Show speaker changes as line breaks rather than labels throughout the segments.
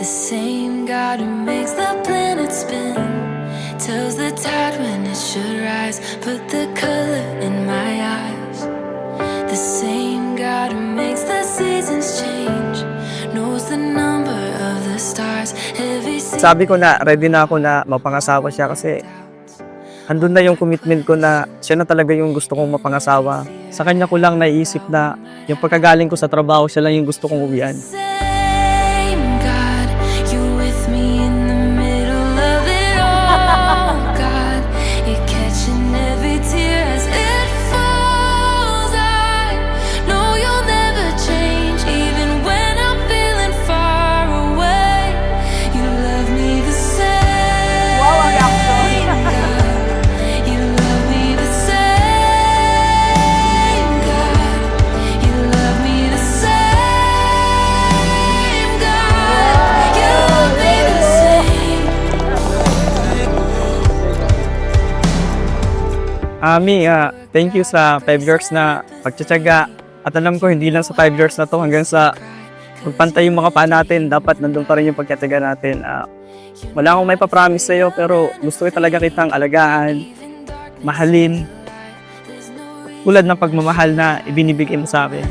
same God who makes the planet spin, tells the tide when it should rise, put the color in my eyes. The same God who makes the seasons change, knows the number of the stars.
Sabi ko na ready na ako na mapangasawa siya kasi andun na yung commitment ko na siya na talaga yung gusto kong mapangasawa. Sa kanya ko lang naiisip na yung pagkagaling ko sa trabaho, siya lang yung gusto kong uwian.
Same God, you with me in the middle of it all. God, you're catching every tear as it falls. I know you'll never change, even when I'm feeling far away. You love me the same.
Wow, ang reaction.
You love me the same, God. You love me the same, God. You love me the same.
Ami, thank you sa 5 years na pagtsatsaga. At alam ko, hindi lang sa 5 years na to, hanggang sa magpantay yung mga paa natin, dapat nandun pa rin yung pagtsatsaga natin. Wala akong may papromise sa'yo, pero gusto ko talaga kitang alagaan, mahalin, tulad ng pagmamahal na ibinibigay mo sa akin.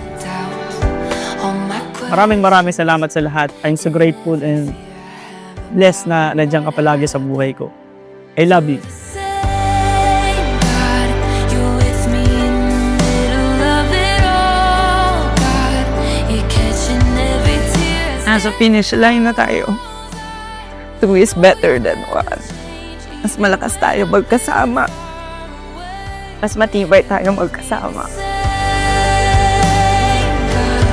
Maraming salamat sa lahat. I'm so grateful and blessed na nandiyan ka palagi sa buhay ko. I love you.
Same God, you're with me in the middle of it all. God, you're catching every tear.
Nasa finish line na tayo. 2 is better than 1. Mas malakas tayo magkasama. Mas matibay tayo magkasama.
Same God,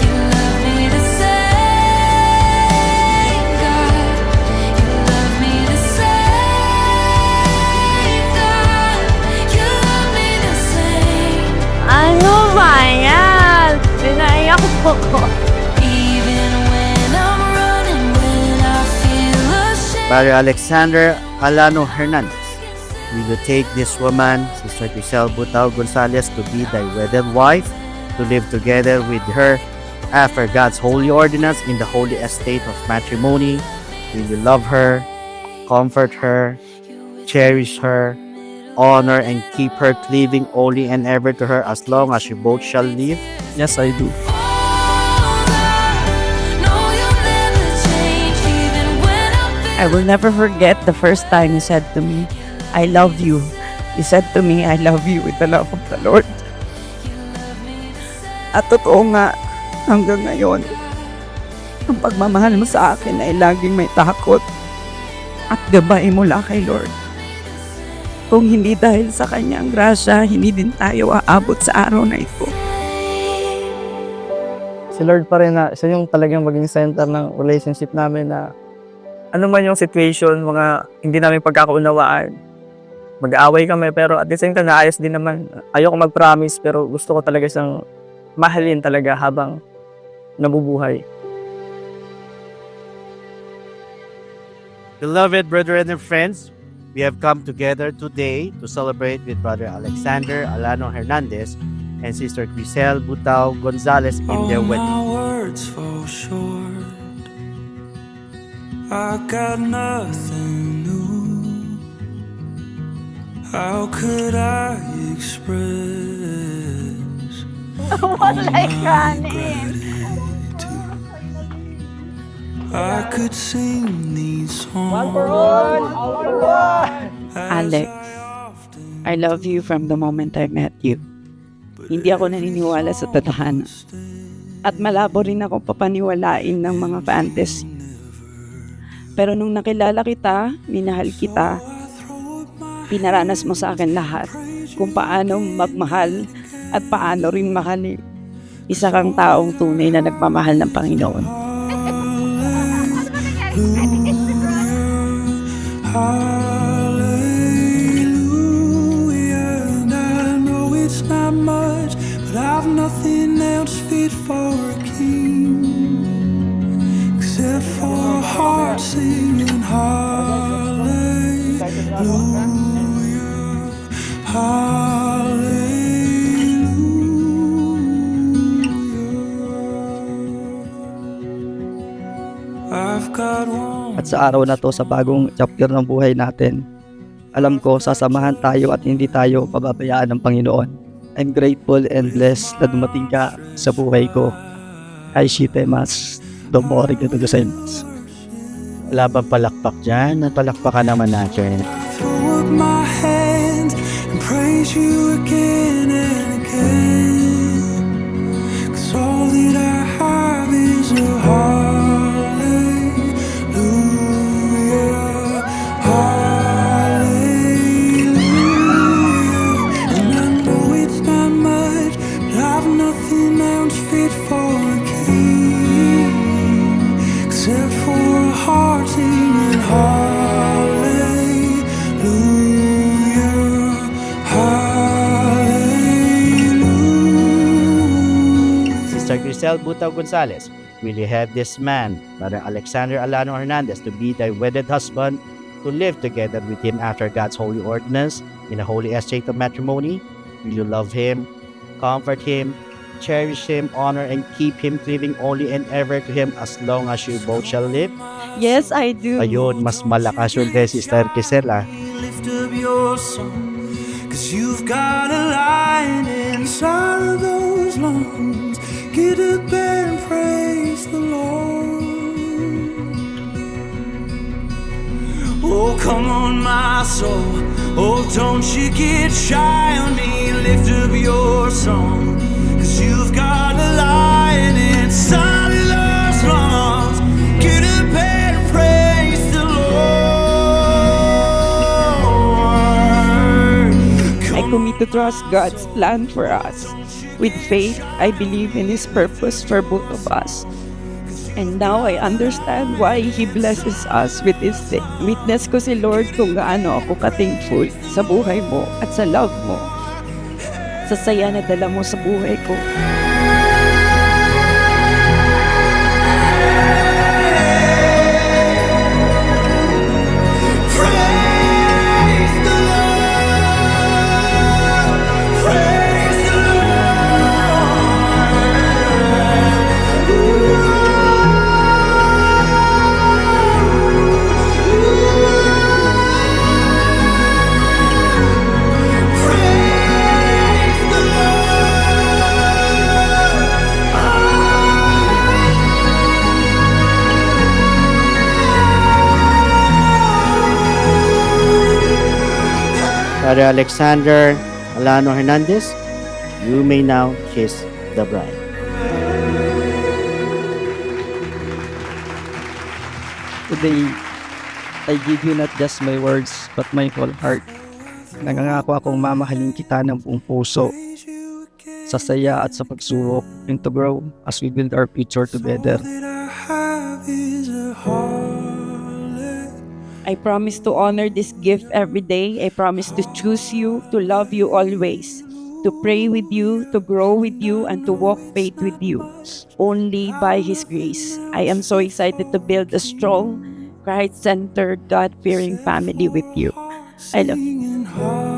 you love me the same. God, you love me the same. God, you love me the same.
Ano ba yan? Sinaiyak po ko.
Even when I'm running, when I feel ashamed.
Brother Alexander Alano Hernandez, will you take this woman, Sister Crisel Butao Gonzalez, to be thy wedded wife, to live together with her after God's holy ordinance in the holy estate of matrimony? Will you love her, comfort her, cherish her, honor and keep her cleaving only and ever to her as long as you both shall live?
Yes, I do.
I will never forget the first time he said to me, I love you. He said to me, I love you with the love of the Lord. At totoo nga, hanggang ngayon, ang pagmamahal mo sa akin ay laging may takot at gabay mula kay Lord. Kung hindi dahil sa kanyang grasya, hindi din tayo aabot sa araw na ito.
Si Lord pa rin na siya yung talagang maging center ng relationship namin na ano man yung situation, mga hindi namin pagkakaunawaan. Mag-aaway kami pero at the same time naayos din naman. Ayoko mag-promise pero gusto ko talaga siyang mahalin talaga habang nabubuhay.
Beloved brethren and friends, we have come together today to celebrate with Brother Alexander Alano Hernandez and Sister Crisel Butao Gonzalez in their wedding.
My words fall short. I got nothing new. How could I express all my gratitude? I could sing these songs.
Alex, I love you from the moment I met you. Hindi ako naniniwala sa tadhana. At malabo rin ako papaniwalain ng mga fantasy. Pero nung nakilala kita, minahal kita, pinaranas mo sa akin lahat kung paano magmahal at paano rin mahalin. Isa kang taong tunay na nagmamahal ng Panginoon.
Hallelujah, and I know it's not much, but I've nothing else fit for a king except for a heart singing hallelujah, hallelujah. I've
sa araw na to, sa bagong chapter ng buhay natin. Alam ko, sasamahan tayo at hindi tayo pababayaan ng Panginoon. I'm grateful and blessed na dumating ka sa buhay ko. Ay, shitemas. Domori ka to gozaimasu.
Wala bang palakpak dyan? Palakpakan naman natin.
Throw up my hands and praise you again and again. 'Cause all that I have is a hallelujah, hallelujah. And I know it's not much, but I've nothing else fit for a king except for a heart singing hallelujah.
Sister Grisel Butao Gonzalez, will you have this man, Brother Alexander Alano Hernandez, to be thy wedded husband, to live together with him after God's holy ordinance in a holy estate of matrimony? Will you love him, comfort him, cherish him, honor and keep him cleaving only and ever to him as long as you both shall live?
Yes, I do.
Ayun, mas malakas yun kay Sister Grisel, ah.
Lift up your song, 'cause you've got a lion inside of those lungs. Get up and praise the Lord. Oh, come on, my soul. Oh, don't you get shy on me. Lift up your song, 'cause you've got a lion inside of those lungs. Get up and praise the Lord.
I commit to trust God's plan for us. With faith, I believe in His purpose for both of us. And now I understand why He blesses us with this day. Witness ko si Lord kung gaano ako ka-thankful sa buhay mo at sa love mo. Sa saya na dala mo sa buhay ko.
Praise the Lord. Praise the Lord. Praise the
Brother Alexander Alano Hernandez, you may now kiss the bride.
Today, I give you not just my words, but my whole heart. Nangangako akong mamahalin kita ng buong puso, sa saya at sa pagsubok, and to grow as we build our future together.
that I have is a hallelujah.
I promise to honor this gift every day. I promise to choose you, to love you always, to pray with you, to grow with you, and to walk faith with you. Only by His grace. I am so excited to build a strong, Christ-centered, God-fearing family with you. I love you.
Singing hallelujah.